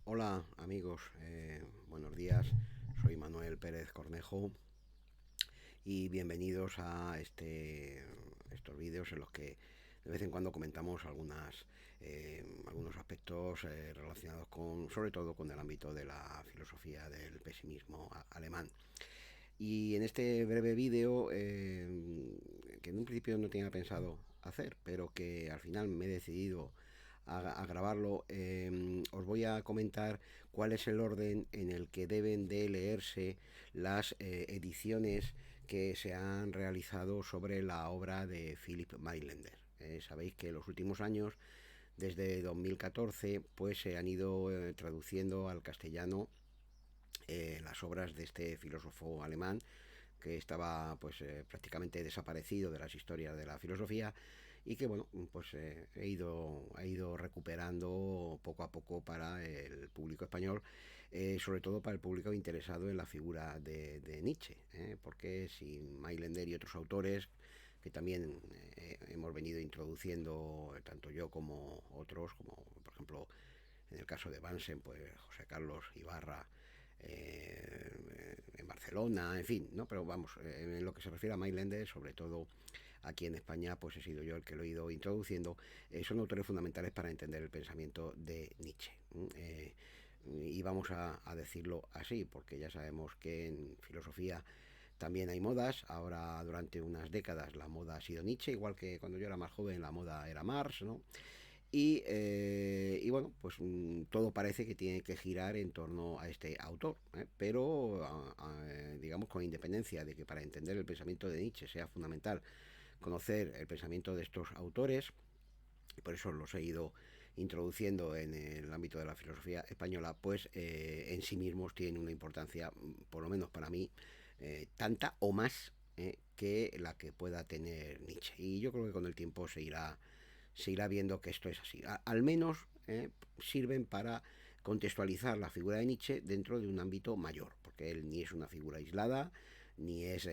Hola amigos, buenos días, soy Manuel Pérez Cornejo y bienvenidos a estos vídeos en los que de vez en cuando comentamos algunos aspectos relacionados sobre todo con el ámbito de la filosofía del pesimismo alemán. Y en este breve vídeo, que en un principio no tenía pensado hacer, pero que al final me he decidido a grabarlo, os voy a comentar cuál es el orden en el que deben de leerse las ediciones que se han realizado sobre la obra de Philip Mailänder. Sabéis que en los últimos años, desde 2014, pues se han ido traduciendo al castellano las obras de este filósofo alemán que estaba prácticamente desaparecido de las historias de la filosofía y que bueno pues ha ido recuperando poco a poco para el público español, sobre todo para el público interesado en la figura de Nietzsche, porque sin Mailänder y otros autores que también hemos venido introduciendo tanto yo como otros, como por ejemplo en el caso de Bansen, pues José Carlos Ibarra, en Barcelona, en fin, ¿no? Pero vamos, en lo que se refiere a Mailänder, sobre todo aquí en España, pues he sido yo el que lo he ido introduciendo. Son autores fundamentales para entender el pensamiento de Nietzsche. Y vamos a decirlo así, porque ya sabemos que en filosofía también hay modas. Ahora, durante unas décadas, la moda ha sido Nietzsche, igual que cuando yo era más joven, la moda era Marx, ¿no? Y bueno, pues todo parece que tiene que girar en torno a este autor, pero digamos con independencia de que para entender el pensamiento de Nietzsche sea fundamental conocer el pensamiento de estos autores, y por eso los he ido introduciendo en el ámbito de la filosofía española, pues en sí mismos tienen una importancia, por lo menos para mí, tanta o más que la que pueda tener Nietzsche. Y yo creo que con el tiempo se irá viendo que esto es así. Al menos sirven para contextualizar la figura de Nietzsche dentro de un ámbito mayor, porque él ni es una figura aislada, ni es,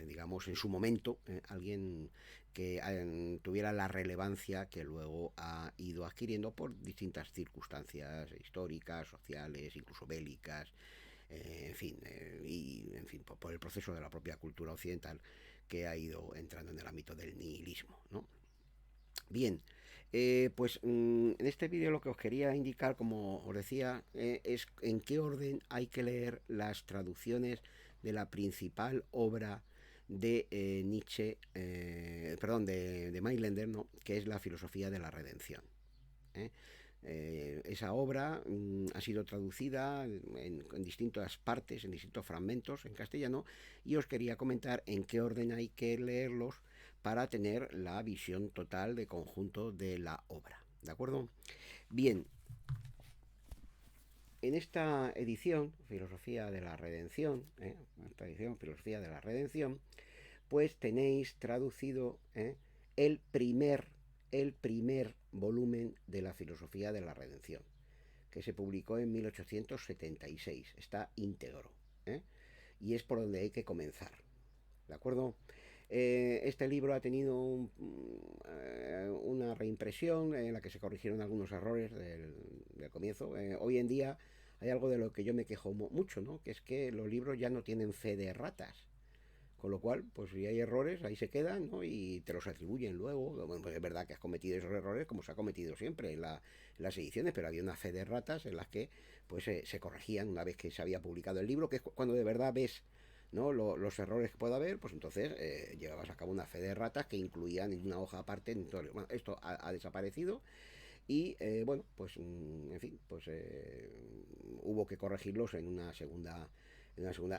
digamos, en su momento alguien que tuviera la relevancia que luego ha ido adquiriendo por distintas circunstancias históricas, sociales, incluso bélicas, en fin, y en fin, por el proceso de la propia cultura occidental que ha ido entrando en el ámbito del nihilismo, ¿no? Bien, pues en este vídeo lo que os quería indicar, como os decía, es en qué orden hay que leer las traducciones de la principal obra de Nietzsche, perdón, de Mailänder, ¿no? Que es la filosofía de la redención. ¿eh? Esa obra ha sido traducida en distintas partes, en distintos fragmentos en castellano, y os quería comentar en qué orden hay que leerlos para tener la visión total de conjunto de la obra. ¿De acuerdo? Bien, en esta edición, Filosofía de la Redención, esta edición, Filosofía de la Redención, pues tenéis traducido el primer volumen de la Filosofía de la Redención, que se publicó en 1876. Está íntegro. Y es por donde hay que comenzar. ¿De acuerdo? Este libro ha tenido una reimpresión en la que se corrigieron algunos errores del comienzo. Hoy en día hay algo de lo que yo me quejo mucho, ¿no? Que es que los libros ya no tienen fe de ratas. Con lo cual, pues si hay errores, ahí se quedan, ¿no? Y te los atribuyen luego. Bueno, pues es verdad que has cometido esos errores como se ha cometido siempre en las ediciones, pero había una fe de ratas en las que pues se corregían una vez que se había publicado el libro, que es cuando de verdad ves, ¿no? Los errores que pueda haber, pues entonces llevabas a cabo una fe de ratas que incluían en una hoja aparte. Entonces, bueno, esto ha desaparecido y bueno, pues en fin, pues hubo que corregirlos en una segunda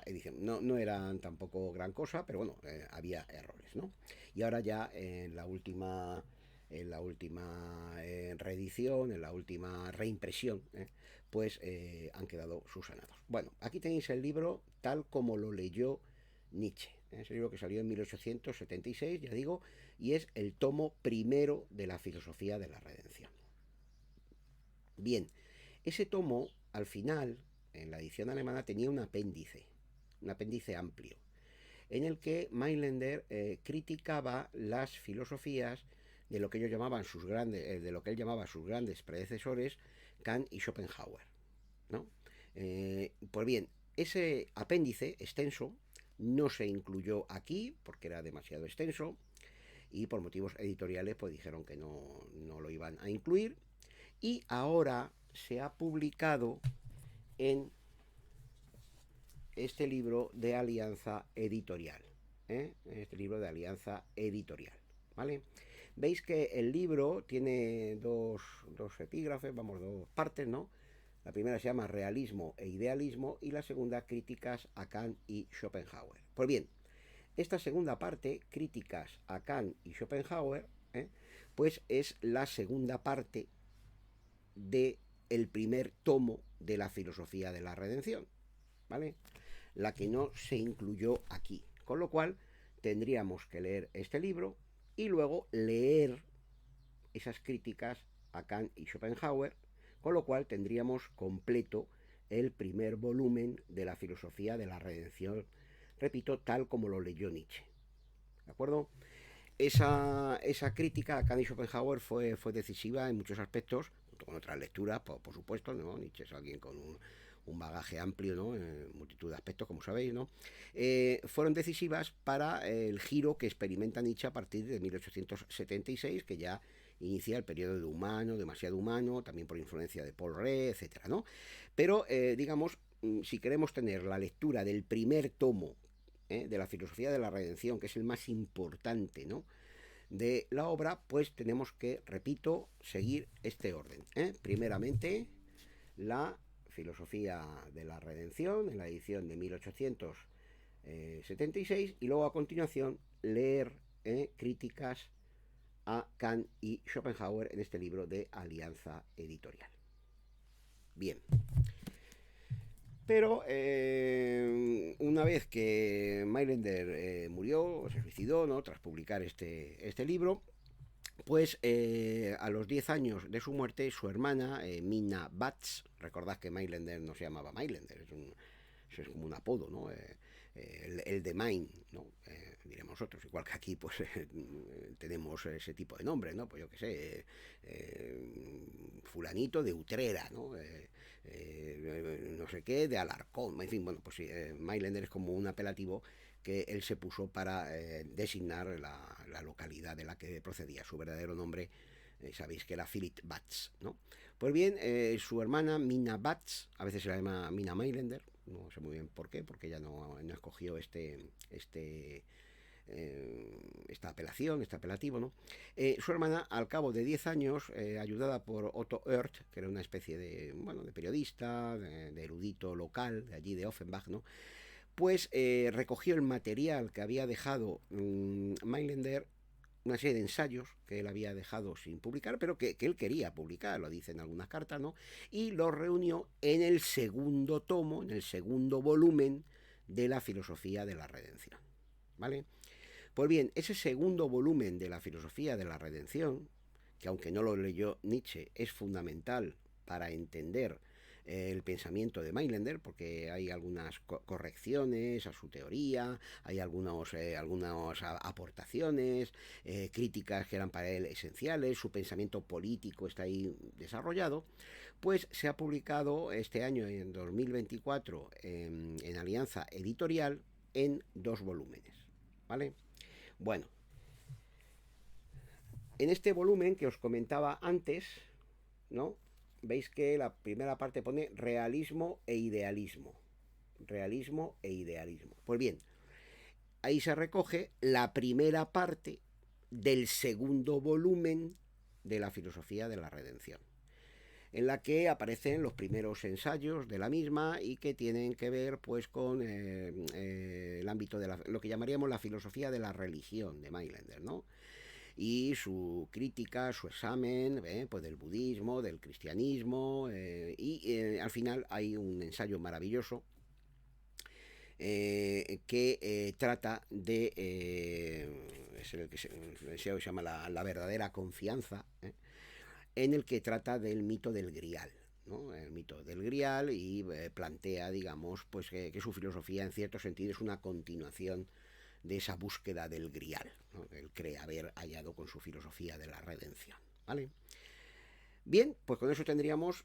edición. No, no eran tampoco gran cosa, pero bueno, había errores, ¿no? Y ahora ya en la última reedición, en la última reimpresión, pues han quedado subsanados. Bueno, aquí tenéis el libro tal como lo leyó Nietzsche. Es el libro que salió en 1876, ya digo, y es el tomo primero de la filosofía de la redención. Bien, ese tomo, al final, en la edición alemana, tenía un apéndice amplio, en el que Mailänder criticaba las filosofías de lo que ellos llamaban de lo que él llamaba sus grandes predecesores, Kant y Schopenhauer. ¿no? Pues bien, ese apéndice extenso no se incluyó aquí porque era demasiado extenso y por motivos editoriales pues dijeron que no lo iban a incluir, y ahora se ha publicado en este libro de Alianza Editorial. Este libro de Alianza Editorial, ¿vale? Veis que el libro tiene dos epígrafes, vamos, dos partes, ¿no? La primera se llama Realismo e Idealismo y la segunda Críticas a Kant y Schopenhauer. Pues bien, esta segunda parte, Críticas a Kant y Schopenhauer, pues es la segunda parte de el primer tomo de la filosofía de la redención, ¿vale? La que no se incluyó aquí. Con lo cual, tendríamos que leer este libro y luego leer esas críticas a Kant y Schopenhauer, con lo cual tendríamos completo el primer volumen de la filosofía de la redención, repito, tal como lo leyó Nietzsche. ¿De acuerdo? Esa crítica a Kant y Schopenhauer fue decisiva en muchos aspectos, junto con otras lecturas, por supuesto, ¿no? Nietzsche es alguien con un bagaje amplio, ¿no? En multitud de aspectos, como sabéis, ¿no? Fueron decisivas para el giro que experimenta Nietzsche a partir de 1876, que ya inicia el periodo de humano, demasiado humano, también por influencia de Paul Rée, etcétera, ¿no? Pero, digamos, si queremos tener la lectura del primer tomo de la filosofía de la redención, que es el más importante, ¿no?, de la obra, pues tenemos que, repito, seguir este orden. Primeramente, la filosofía de la redención, en la edición de 1876, y luego a continuación leer críticas a Kant y Schopenhauer en este libro de Alianza Editorial. Bien. Pero una vez que Mailänder murió, se suicidó, ¿no?, tras publicar este libro, pues a los 10 años de su muerte, su hermana, Mina Batz, recordad que Mailänder no se llamaba Mailänder, es como un apodo, ¿no? El de Main, ¿no? Diremos nosotros, igual que aquí pues tenemos ese tipo de nombres, ¿no? Pues yo qué sé, fulanito de Utrera, ¿no? No sé qué, de Alarcón, en fin, bueno, pues sí, Mailänder es como un apelativo que él se puso para designar la localidad de la que procedía. Su verdadero nombre, sabéis que era Philip Batz, ¿no? Pues bien, su hermana Mina Batz, a veces se la llama Mina Mailänder, no sé muy bien por qué, porque ella no escogió esta apelación, este apelativo, ¿no? Su hermana, al cabo de 10 años, ayudada por Otto Oert, que era una especie de, bueno, de periodista, de erudito local, de allí de Offenbach, ¿no?, pues recogió el material que había dejado Mailänder, una serie de ensayos que él había dejado sin publicar, pero que él quería publicar, lo dice en algunas cartas, ¿no? Y los reunió en el segundo tomo, en el segundo volumen de la filosofía de la redención, ¿vale? Pues bien, ese segundo volumen de la filosofía de la redención, que aunque no lo leyó Nietzsche, es fundamental para entender el pensamiento de Mailänder, porque hay algunas correcciones a su teoría, hay algunas aportaciones, críticas que eran para él esenciales, su pensamiento político está ahí desarrollado, pues se ha publicado este año, en 2024, en Alianza Editorial, en 2 volúmenes, ¿vale? Bueno, en este volumen que os comentaba antes, ¿no?, veis que la primera parte pone realismo e idealismo. Realismo e idealismo. Pues bien, ahí se recoge la primera parte del segundo volumen de la filosofía de la redención, en la que aparecen los primeros ensayos de la misma y que tienen que ver pues con el ámbito de lo que llamaríamos la filosofía de la religión de Mailänder, ¿no?, y su crítica, su examen, pues del budismo, del cristianismo, y al final hay un ensayo maravilloso que trata de, es el que el ensayo se llama la verdadera confianza, en el que trata del mito del grial, ¿no? El mito del grial, y plantea, digamos, pues que su filosofía en cierto sentido es una continuación de esa búsqueda del grial, ¿no?, él cree haber hallado con su filosofía de la redención, ¿vale? Bien, pues con eso tendríamos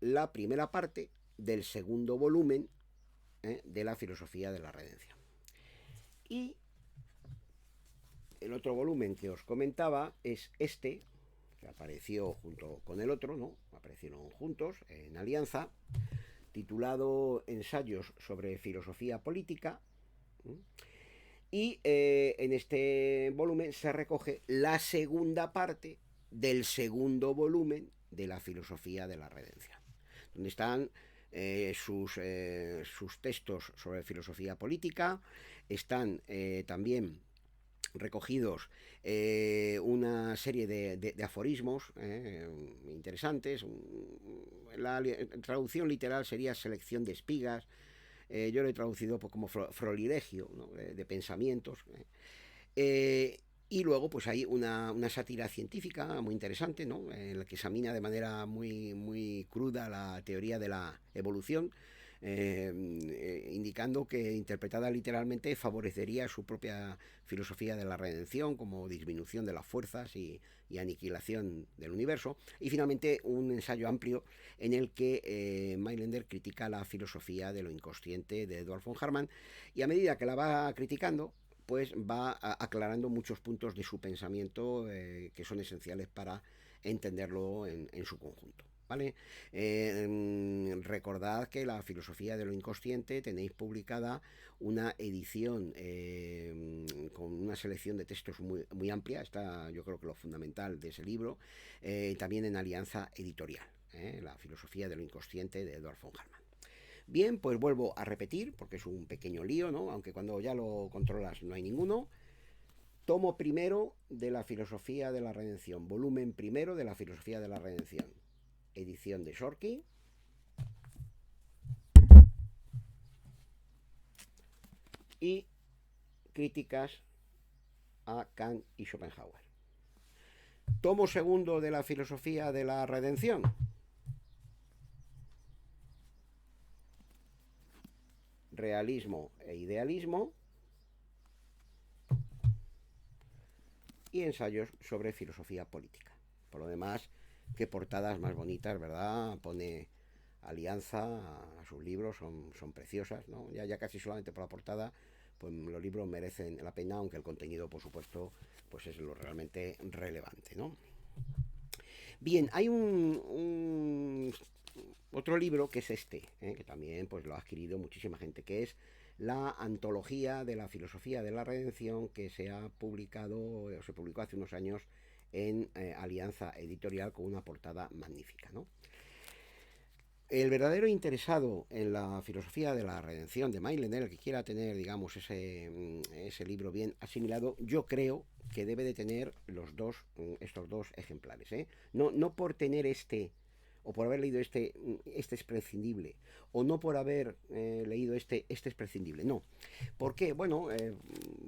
la primera parte del segundo volumen de la filosofía de la redención. Y el otro volumen que os comentaba es este, que apareció junto con el otro, ¿no? Aparecieron juntos en alianza, titulado Ensayos sobre filosofía política. Y en este volumen se recoge la segunda parte del segundo volumen de la filosofía de la redención, donde están sus textos sobre filosofía política, están también recogidos una serie de aforismos interesantes. La traducción literal sería selección de espigas. Yo lo he traducido pues, como florilegio, ¿no? De pensamientos. Y luego pues hay una sátira científica muy interesante, ¿no? En la que examina de manera muy cruda la teoría de la evolución, indicando que interpretada literalmente favorecería su propia filosofía de la redención como disminución de las fuerzas y aniquilación del universo. Y finalmente un ensayo amplio en el que Mailänder critica la filosofía de lo inconsciente de Edward von Hartmann, y a medida que la va criticando pues va aclarando muchos puntos de su pensamiento que son esenciales para entenderlo en su conjunto. ¿Vale? Recordad que la filosofía de lo inconsciente tenéis publicada una edición con una selección de textos muy amplia. Está, yo creo que lo fundamental de ese libro, también en Alianza Editorial, la filosofía de lo inconsciente de Edward von Hartmann. Bien, pues vuelvo a repetir, porque es un pequeño lío, ¿no? Aunque cuando ya lo controlas no hay ninguno. Tomo primero de la filosofía de la redención, volumen primero de la filosofía de la redención, edición de Shorky. Y críticas a Kant y Schopenhauer. Tomo segundo de la filosofía de la redención, realismo e idealismo, y ensayos sobre filosofía política. Por lo demás, qué portadas más bonitas, ¿verdad? Pone Alianza a sus libros, son preciosas, ¿no? Ya casi solamente por la portada, pues los libros merecen la pena, aunque el contenido, por supuesto, pues es lo realmente relevante, ¿no? Bien, hay otro libro que es este, que también pues lo ha adquirido muchísima gente, que es la antología de la filosofía de la redención, que se ha publicado, o se publicó hace unos años en Alianza Editorial, con una portada magnífica, ¿no? El verdadero interesado en la filosofía de la redención de Mailänder, el que quiera tener, digamos, ese libro bien asimilado, yo creo que debe de tener estos dos ejemplares, ¿eh? No por tener o por haber leído este es prescindible, o no por haber leído este es prescindible, no. ¿Por qué? Bueno,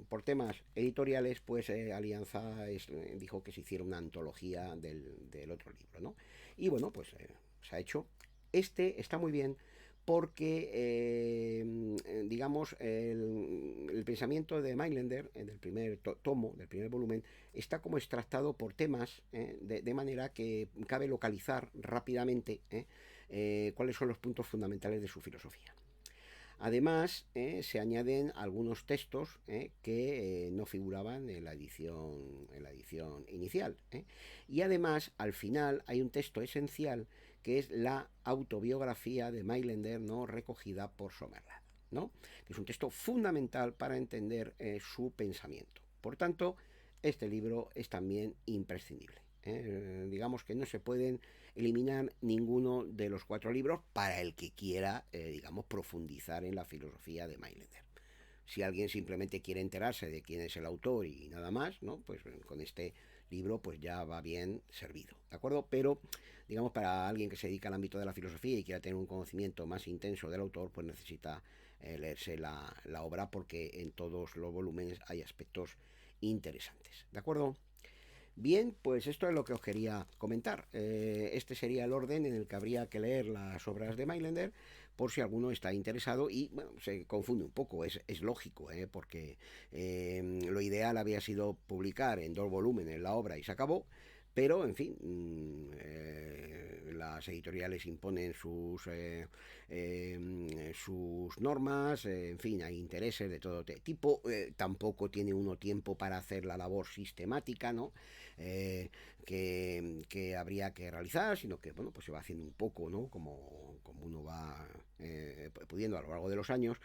por temas editoriales, pues Alianza dijo que se hiciera una antología del otro libro, ¿no? Y bueno, pues se ha hecho. Este está muy bien porque, digamos, el pensamiento de Mailänder, del primer tomo, del primer volumen, está como extractado por temas, de manera que cabe localizar rápidamente cuáles son los puntos fundamentales de su filosofía. Además, se añaden algunos textos que no figuraban en la edición inicial. Y además, al final, hay un texto esencial que es la autobiografía de Mailänder, ¿no?, recogida por Sommerlath, ¿no?, que es un texto fundamental para entender su pensamiento. Por tanto, este libro es también imprescindible. Digamos que no se pueden eliminar ninguno de los 4 libros para el que quiera, digamos, profundizar en la filosofía de Mailänder. Si alguien simplemente quiere enterarse de quién es el autor y nada más, ¿no?, pues con este libro pues ya va bien servido, ¿de acuerdo? Pero, digamos, para alguien que se dedica al ámbito de la filosofía y quiera tener un conocimiento más intenso del autor, pues necesita leerse la obra, porque en todos los volúmenes hay aspectos interesantes, ¿de acuerdo? Bien, pues esto es lo que os quería comentar. Este sería el orden en el que habría que leer las obras de Mailänder, por si alguno está interesado y, bueno, se confunde un poco. Es lógico, porque lo ideal había sido publicar en 2 volúmenes la obra y se acabó. Pero, en fin, las editoriales imponen sus normas, en fin, hay intereses de todo tipo, tampoco tiene uno tiempo para hacer la labor sistemática, ¿no? Que habría que realizar, sino que, bueno, pues se va haciendo un poco, ¿no? Como uno va pudiendo a lo largo de los años.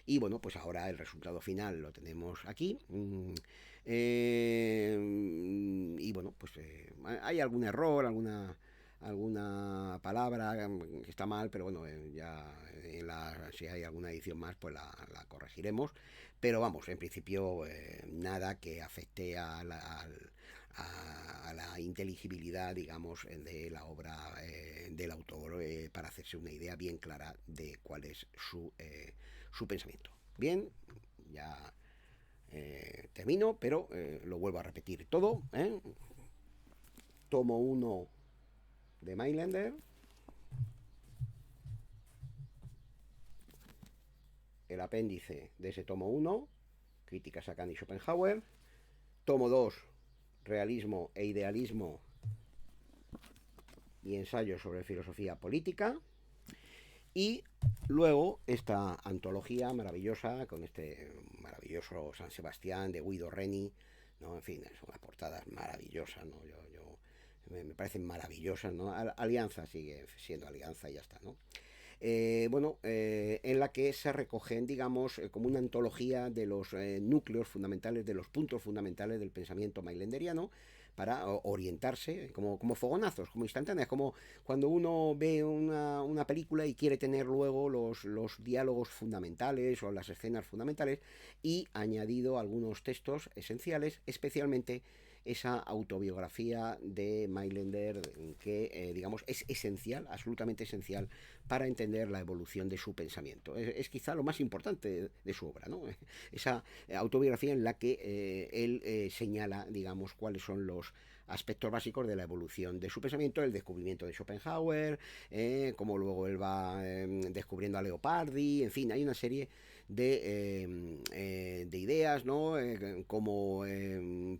Y bueno, pues ahora el resultado final lo tenemos aquí. Y bueno, pues hay algún error, alguna palabra que está mal, pero bueno, ya si hay alguna edición más, pues la corregiremos. Pero vamos, en principio nada que afecte a la inteligibilidad, digamos, de la obra del autor, para hacerse una idea bien clara de cuál es su pensamiento. Bien, ya termino, pero lo vuelvo a repetir todo. Tomo 1 de Mailander, el apéndice de ese tomo 1, Críticas a Kant y Schopenhauer. Tomo 2, Realismo e Idealismo y ensayos sobre filosofía política. Y luego esta antología maravillosa con este maravilloso San Sebastián de Guido Reni, ¿no? En fin, son unas portadas maravillosas, ¿no? Me parecen maravillosas, ¿no? Alianza sigue siendo Alianza y ya está, ¿no? En la que se recogen, digamos, como una antología de los núcleos fundamentales, de los puntos fundamentales del pensamiento mailenderiano, para orientarse como fogonazos, como instantáneas, como cuando uno ve una película y quiere tener luego los diálogos fundamentales o las escenas fundamentales, y añadido algunos textos esenciales, especialmente esa autobiografía de Mailander que, digamos, es esencial, absolutamente esencial para entender la evolución de su pensamiento. Es quizá lo más importante de su obra, ¿no? Esa autobiografía en la que él señala, digamos, cuáles son los aspectos básicos de la evolución de su pensamiento, el descubrimiento de Schopenhauer, cómo luego él va descubriendo a Leopardi, en fin, hay una serie de ideas, ¿no? Cómo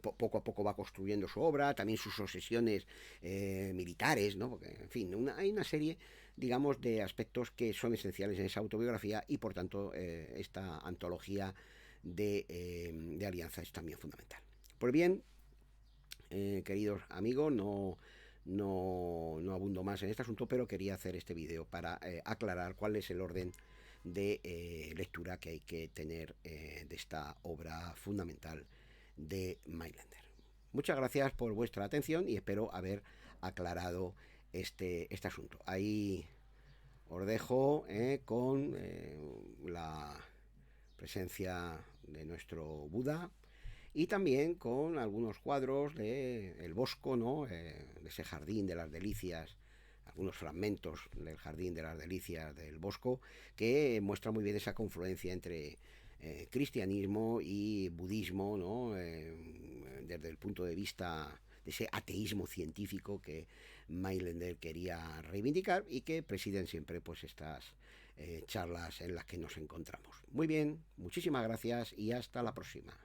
poco a poco va construyendo su obra, también sus obsesiones militares, ¿no? Porque, en fin, hay una serie, digamos, de aspectos que son esenciales en esa autobiografía, y por tanto esta antología de Alianza es también fundamental. Pues bien, queridos amigos, no abundo más en este asunto, pero quería hacer este vídeo para aclarar cuál es el orden de lectura que hay que tener de esta obra fundamental de Mailander. Muchas gracias por vuestra atención y espero haber aclarado este asunto. Ahí os dejo con la presencia de nuestro Buda, y también con algunos cuadros de El Bosco, ¿no? De ese jardín de las delicias, algunos fragmentos del jardín de las delicias del Bosco, que muestra muy bien esa confluencia entre cristianismo y budismo, ¿no? Desde el punto de vista de ese ateísmo científico que Mailander quería reivindicar, y que presiden siempre pues estas charlas en las que nos encontramos. Muy bien, muchísimas gracias y hasta la próxima.